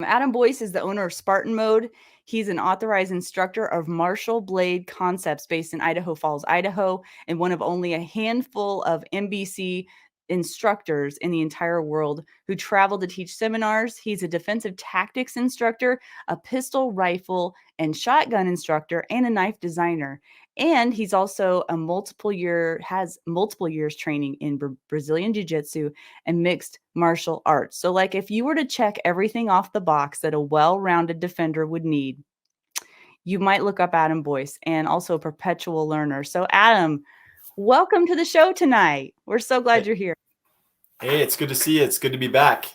Adam Boyce is the owner of Spartan Mode. He's an authorized instructor of martial blade concepts based in Idaho Falls, Idaho, and one of only a handful of MBC instructors in the entire world who travel to teach seminars. He's a defensive tactics instructor, a pistol, rifle, and shotgun instructor, and a knife designer. And he's also has multiple years training in Brazilian Jiu-Jitsu and mixed martial arts. So like if you were to check everything off the box that a well-rounded defender would need, you might look up Adam Boyce, and also a perpetual learner. So Adam, welcome to the show tonight. We're so glad you're here. Hey, it's good to see you. It's good to be back.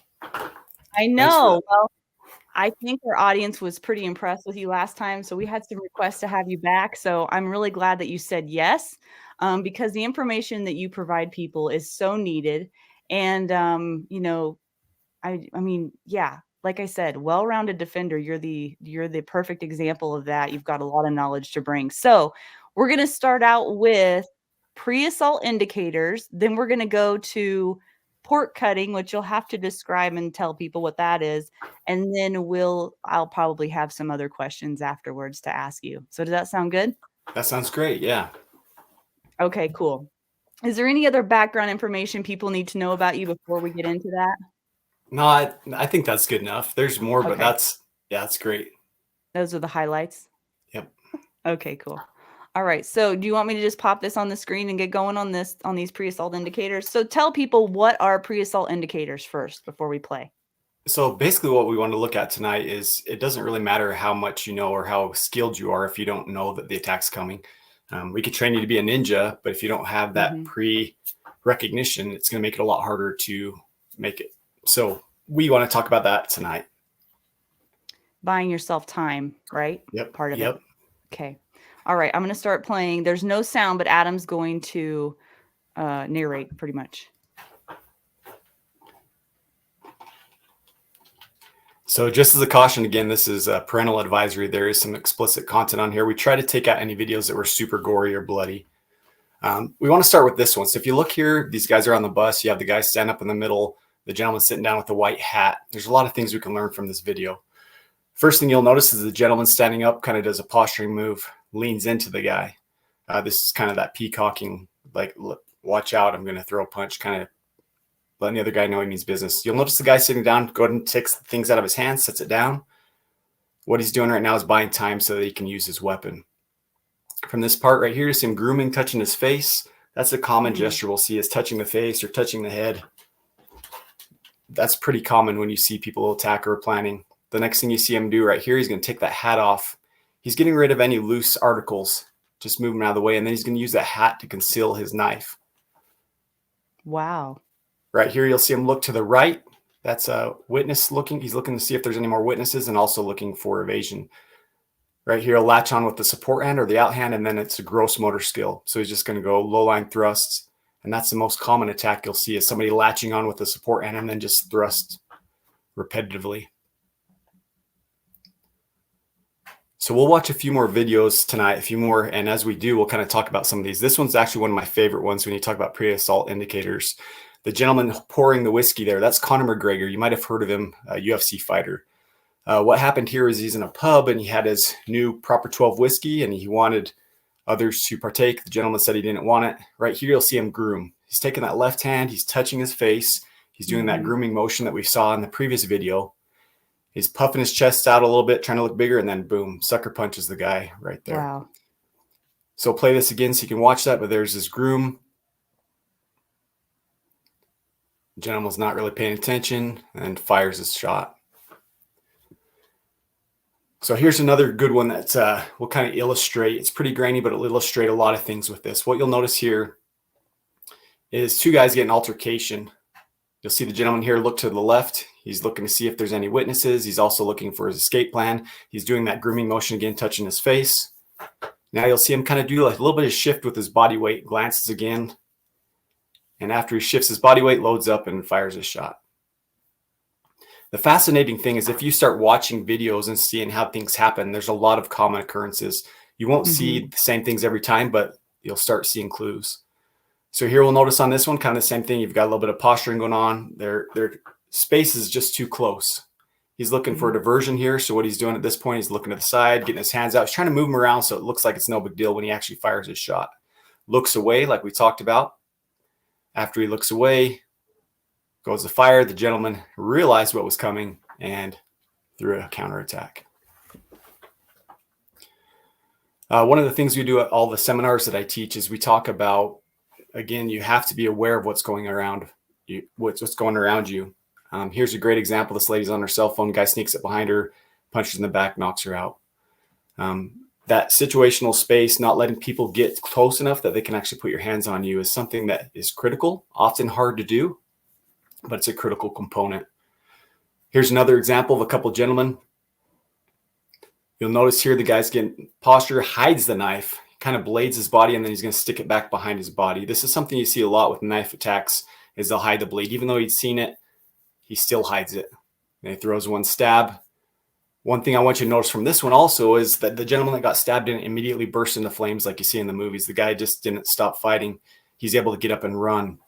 I know. Well, I think our audience was pretty impressed with you last time, so we had some requests to have you back. So I'm really glad that you said yes, because the information that you provide people is so needed. And you know, I mean, yeah, like I said, well-rounded defender. You're the perfect example of that. You've got a lot of knowledge to bring. So we're going to start out with pre-assault indicators. Then we're going to go to pork cutting, which you'll have to describe and tell people what that is. And then I'll probably have some other questions afterwards to ask you. So does that sound good? That sounds great. Yeah. Okay, cool. Is there any other background information people need to know about you before we get into that? No, I think that's good enough. There's more, but that's great. Those are the highlights. Yep. Okay, cool. All right. So do you want me to just pop this on the screen and get going on these pre-assault indicators? So tell people, what are pre-assault indicators first before we play? So basically what we want to look at tonight is, it doesn't really matter how much you know or how skilled you are if you don't know that the attack's coming. We could train you to be a ninja, but if you don't have that pre-recognition, it's going to make it a lot harder to make it. So we want to talk about that tonight. Buying yourself time, right? Yep. Part of it. Okay. All right. I'm going to start playing. There's no sound, but Adam's going to narrate pretty much. So just as a caution, again, this is a parental advisory. There is some explicit content on here. We try to take out any videos that were super gory or bloody. We want to start with this one. So if you look here, these guys are on the bus. You have the guy stand up in the middle, the gentleman sitting down with the white hat. There's a lot of things we can learn from this video. First thing you'll notice is the gentleman standing up kind of does a posturing move, leans into the guy. This is kind of that peacocking, like, watch out, I'm going to throw a punch, kind of letting the other guy know he means business. You'll notice the guy sitting down, go ahead and takes things out of his hands, sets it down. What he's doing right now is buying time so that he can use his weapon. From this part right here, you see him grooming, touching his face. That's a common gesture we'll see, is touching the face or touching the head. That's pretty common when you see people attack or planning. The next thing you see him do right here, he's going to take that hat off. He's getting rid of any loose articles, just moving out of the way, and then he's going to use that hat to conceal his knife. Wow. Right here, you'll see him look to the right. That's a witness looking. He's looking to see if there's any more witnesses, and also looking for evasion. Right here, he'll latch on with the support hand or the out hand, and then it's a gross motor skill. So he's just going to go low line thrusts. And that's the most common attack you'll see, is somebody latching on with the support hand and then just thrust repetitively. So we'll watch a few more videos tonight, a few more. And as we do, we'll kind of talk about some of these. This one's actually one of my favorite ones when you talk about pre-assault indicators. The gentleman pouring the whiskey there, that's Conor McGregor. You might have heard of him, a UFC fighter. What happened here is he's in a pub and he had his new Proper 12 whiskey and he wanted others to partake. The gentleman said he didn't want it. Right here, you'll see him groom. He's taking that left hand, he's touching his face. He's doing that grooming motion that we saw in the previous video. He's puffing his chest out a little bit, trying to look bigger, and then boom, sucker punches the guy right there. Wow. So play this again so you can watch that, but there's his groom. The gentleman's not really paying attention and fires his shot. So here's another good one that will kind of illustrate. It's pretty grainy, but it'll illustrate a lot of things with this. What you'll notice here is two guys get an altercation. You'll see the gentleman here look to the left. He's looking to see if there's any witnesses. He's also looking for his escape plan. He's doing that grooming motion again, touching his face. Now you'll see him kind of do like a little bit of shift with his body weight, glances again. And after he shifts his body weight, loads up and fires his shot. The fascinating thing is if you start watching videos and seeing how things happen, there's a lot of common occurrences. You won't see the same things every time, but you'll start seeing clues. So here we'll notice on this one, kind of the same thing. You've got a little bit of posturing going on. Their space is just too close. He's looking for a diversion here. So what he's doing at this point, he's looking to the side, getting his hands out. He's trying to move him around so it looks like it's no big deal when he actually fires his shot. Looks away like we talked about. After he looks away, goes to fire. The gentleman realized what was coming and threw a counterattack. One of the things we do at all the seminars that I teach is we talk about, again, you have to be aware of what's going around you, what's going around you. Here's a great example. This lady's on her cell phone. Guy sneaks up behind her, punches in the back, knocks her out. That situational space, not letting people get close enough that they can actually put your hands on you, is something that is critical, often hard to do, but it's a critical component. Here's another example of a couple gentlemen. You'll notice here the guy's getting posture, hides the knife, kind of blades his body, and then he's going to stick it back behind his body. This is something you see a lot with knife attacks, is they'll hide the blade. Even though he'd seen it, he still hides it. And he throws one stab. One thing I want you to notice from this one also is that the gentleman that got stabbed didn't immediately burst into flames like you see in the movies. The guy just didn't stop fighting. He's able to get up and run.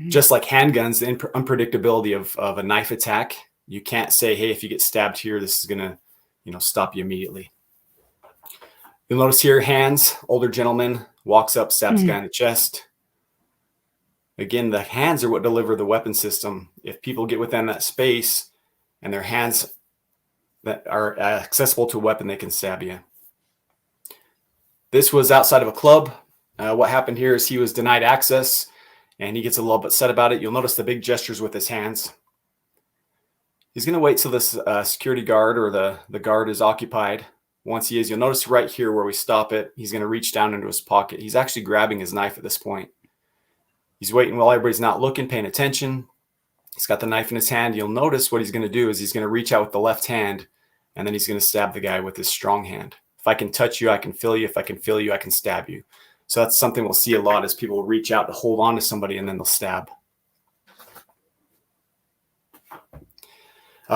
Just like handguns, the unpredictability of a knife attack, you can't say, hey, if you get stabbed here, this is going to stop you immediately. You'll notice here, hands, older gentleman, walks up, stabs the guy in the chest. Again, the hands are what deliver the weapon system. If people get within that space and their hands that are accessible to a weapon, they can stab you. This was outside of a club. What happened here is he was denied access, and he gets a little bit upset about it. You'll notice the big gestures with his hands. He's going to wait till this security guard or the guard is occupied. Once he is, you'll notice right here where we stop it, he's going to reach down into his pocket. He's actually grabbing his knife at this point. He's waiting while everybody's not looking, paying attention. He's got the knife in his hand. You'll notice what he's going to do is he's going to reach out with the left hand, and then he's going to stab the guy with his strong hand. If I can touch you, I can feel you. If I can feel you, I can stab you. So that's something we'll see a lot as people reach out to hold on to somebody and then they'll stab.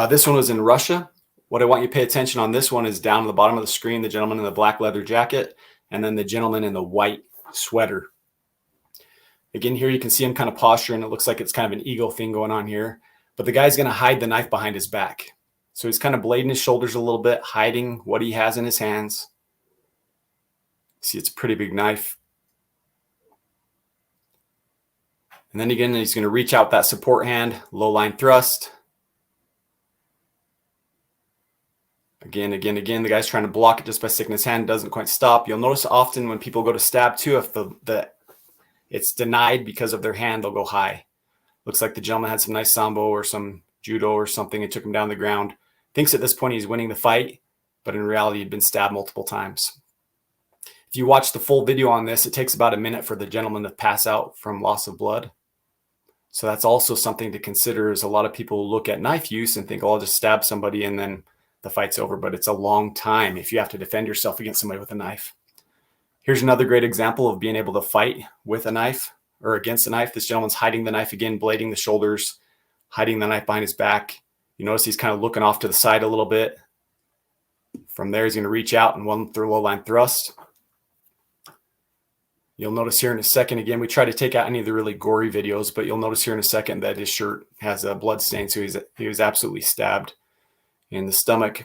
This one was in Russia. What I want you to pay attention on this one is down at the bottom of the screen, the gentleman in the black leather jacket, and then the gentleman in the white sweater. Again, here you can see him kind of posturing. It looks like it's kind of an ego thing going on here, but the guy's going to hide the knife behind his back. So he's kind of blading his shoulders a little bit, hiding what he has in his hands. See, it's a pretty big knife. And then again, he's going to reach out that support hand, low line thrust. Again, the guy's trying to block it just by sticking his hand, doesn't quite stop. You'll notice often when people go to stab too, if it's denied because of their hand, they'll go high. Looks like the gentleman had some nice sambo or some judo or something and took him down the ground. Thinks at this point he's winning the fight, but in reality he'd been stabbed multiple times. If you watch the full video on this, it takes about a minute for the gentleman to pass out from loss of blood. So that's also something to consider, is a lot of people look at knife use and think, oh, I'll just stab somebody and then the fight's over, but it's a long time if you have to defend yourself against somebody with a knife. Here's another great example of being able to fight with a knife or against a knife. This gentleman's hiding the knife again, blading the shoulders, hiding the knife behind his back. You notice he's kind of looking off to the side a little bit. From there, he's going to reach out and one through low line thrust. You'll notice here in a second, again, we try to take out any of the really gory videos, but you'll notice here in a second that his shirt has a blood stain, so he was absolutely stabbed in the stomach.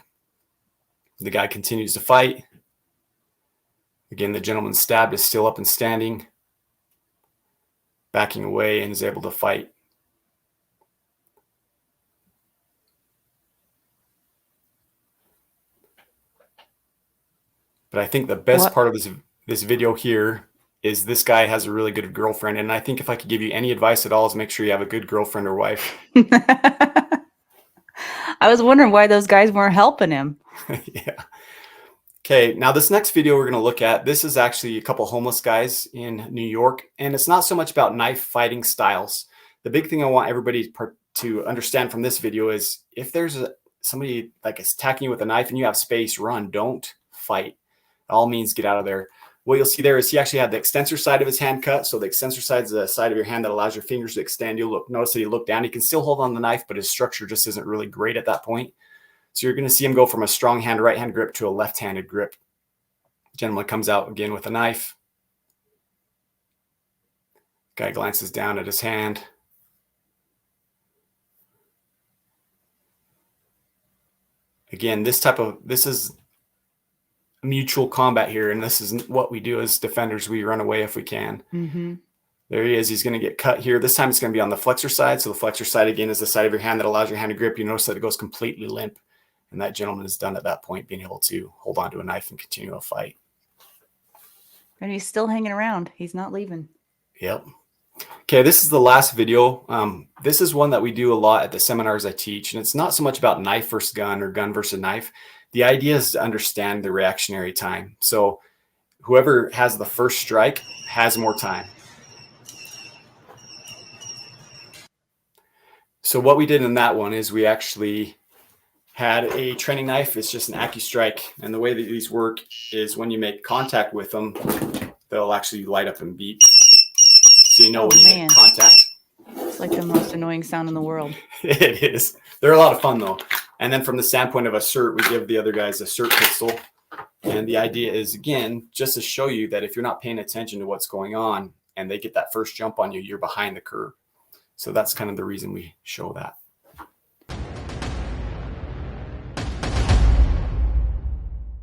The guy continues to fight. Again, the gentleman stabbed is still up and standing, backing away, and is able to fight. But I think the best part of this video here is this guy has a really good girlfriend. And I think if I could give you any advice at all, is make sure you have a good girlfriend or wife. I was wondering why those guys weren't helping him. Yeah. Okay, now this next video we're going to look at, this is actually a couple homeless guys in New York, and it's not so much about knife fighting styles. The big thing I want everybody to understand from this video is if there's somebody like attacking you with a knife and you have space, run, don't fight. All means get out of there. What you'll see there is he actually had the extensor side of his hand cut. So the extensor side is the side of your hand that allows your fingers to extend. You'll notice that he looked down. He can still hold on the knife, but his structure just isn't really great at that point. So you're going to see him go from a strong hand right hand grip to a left-handed grip. Gentleman comes out again with a knife. Guy glances down at his hand. again, this is mutual combat here. And this is what we do as defenders. We run away if we can. Mm-hmm. There he is. He's going to get cut here. This time it's going to be on the flexor side. So the flexor side, again, is the side of your hand that allows your hand to grip. You notice that it goes completely limp. And that gentleman is done at that point, being able to hold on to a knife and continue a fight. And he's still hanging around. He's not leaving. Yep. Okay, this is the last video. This is one that we do a lot at the seminars I teach. And it's not so much about knife versus gun or gun versus knife. The idea is to understand the reactionary time. So whoever has the first strike has more time. So what we did in that one is we actually had a training knife. It's just an AccuStrike. And the way that these work is when you make contact with them, they'll actually light up and beep. So you know when you make contact. It's like the most annoying sound in the world. It is. They're a lot of fun though. And then from the standpoint of a cert, we give the other guys a cert pistol. And the idea is, again, just to show you that if you're not paying attention to what's going on and they get that first jump on you, you're behind the curve. So that's kind of the reason we show that.